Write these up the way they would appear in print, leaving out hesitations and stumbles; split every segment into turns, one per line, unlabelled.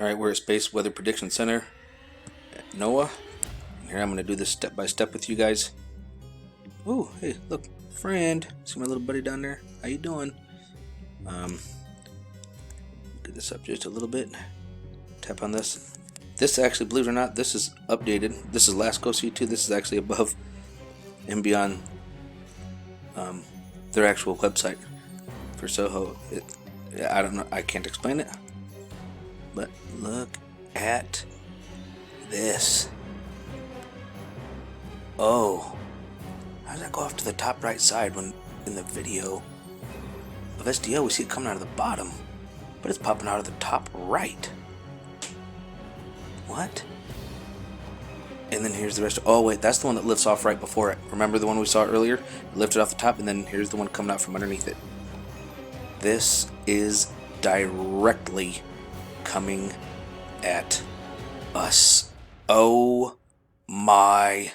Alright, we're at Space Weather Prediction Center at NOAA. And here I'm going to do this step by step with you guys. Ooh, hey, look, friend. See my little buddy down there? How you doing? Get this up just a little bit. Tap on this. This actually, believe it or not, this is updated. This is Lasoc C2. This is actually above and beyond their actual website for Soho. I don't know. I can't explain it. But look at this. Oh, how does that go off to the top right side when in the video of SDO we see it coming out of the bottom, but it's popping out of the top right? What? And then here's the rest. Oh wait, that's the one that lifts off right before it. Remember the one we saw earlier? It lifted off the top, and then here's the one coming out from underneath it. This is directly coming at us. Oh my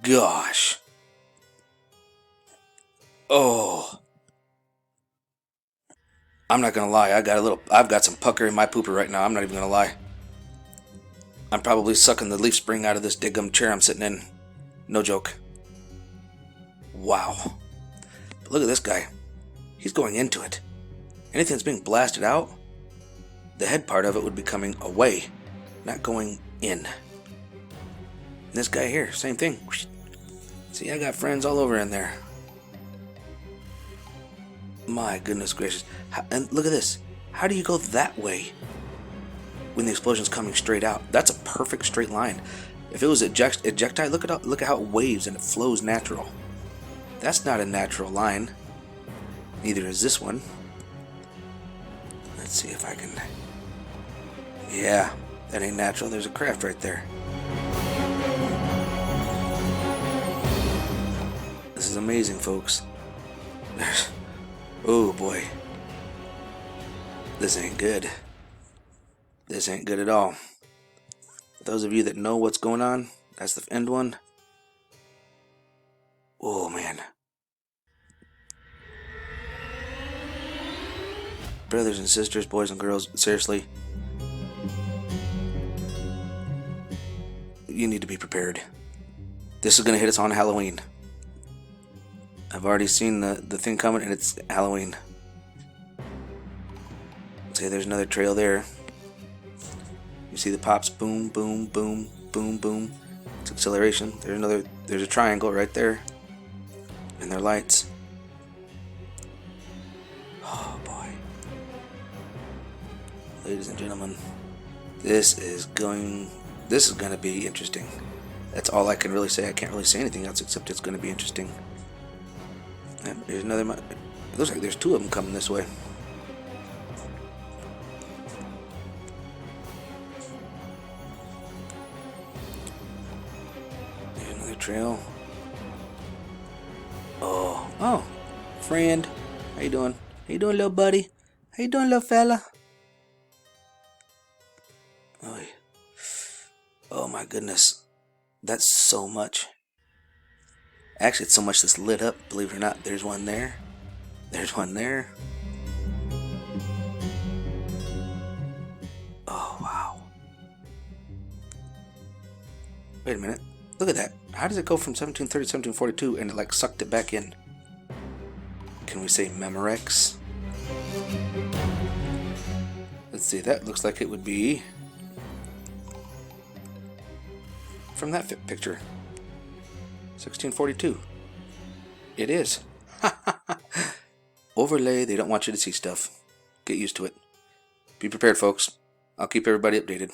gosh. Oh, I'm not gonna lie, I've got some pucker in my pooper right now. I'm not even gonna lie. I'm probably sucking the leaf spring out of this diggum chair I'm sitting in. No joke. Wow. But look at this guy. He's going into it. Anything that's being blasted out, the head part of it would be coming away, not going in. And this guy here, same thing. See, I got friends all over in there. My goodness gracious. And look at this. How do you go that way when the explosion's coming straight out? That's a perfect straight line. If it was ejectile, look at how it waves and it flows natural. That's not a natural line. Neither is this one. Let's see if I can... Yeah, that ain't natural. There's a craft right there. This is amazing, folks. Oh boy. This ain't good. This ain't good at all. For those of you that know what's going on, that's the end one. Oh man. Brothers and sisters, boys and girls, seriously, you need to be prepared. This is going to hit us on Halloween. I've already seen the thing coming, and it's Halloween. See, there's another trail there. You see the pops, boom, boom, boom, boom, boom. It's acceleration. There's a triangle right there. And their lights. Oh boy. Ladies and gentlemen, this is going to be interesting. That's all I can really say. I can't really say anything else except it's going to be interesting. And there's another. It looks like there's two of them coming this way. There's another trail. Oh, friend, how you doing? How you doing, little buddy? How you doing, little fella? Oh my goodness, that's so much. Actually, it's so much that's lit up, believe it or not. There's one there. There's one there. Oh, wow. Wait a minute. Look at that. How does it go from 1730 to 1742 and it like sucked it back in? Can we say Memorex? Let's see, that looks like it would be from that picture. 1642. It is. Overlay, they don't want you to see stuff. Get used to it. Be prepared, folks. I'll keep everybody updated.